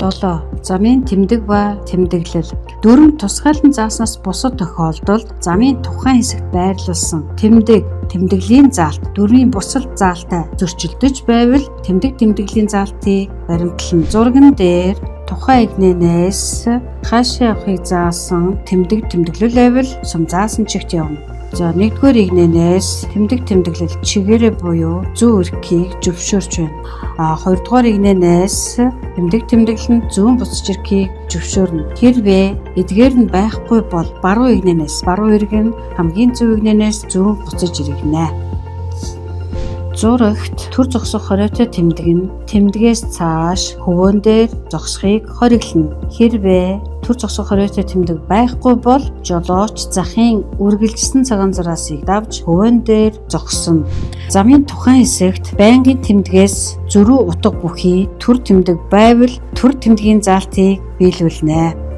7. Замын тэмдэг ба тэмдэглэл. Дүрм тусгайлан зааснаас бусад тохиолдолд замын тухайн хэсэгт байрлуулсан тэмдэглийн заалт дүрмийн бусад заалтай зөрчилдөж байвал тэмдэглийн заалтыг баримтлан зурган дээр тухайн игнэнээс хаашаа явахыг заасан тэмдэглэл байвал сум заасан чигт явна. За 1-р игнэнээс тэмдэглэл чигээрээ буюу зүүн эрхийг зөвшөөрч байна. 2-р игнэнээс тэмдэглэл нь зүүн буцаж эрхийг зөвшөөрнө. Хэрвээ эдгээр нь байхгүй бол баруун игнэнээс баруун эрг нь хамгийн зөв игнэнээс зүүн буцаж эргэнэ. Зурагт төр зогсох хориотой тэмдэг нь тэмдгээс цааш хөвөн дээр зогсохыг хориглоно. Хэрвээ төр зогсох хориотой тэмдэг байхгүй бол жолооч захын үргэлжилсэн цагаан зураасыг давж хөвөн дээр зогсно. Замын тухайн хэсэгт байнгын тэмдгээс зөрүү утга бүхий төр тэмдэг байвал төр тэмдгийн заалтыг биелүүлнэ.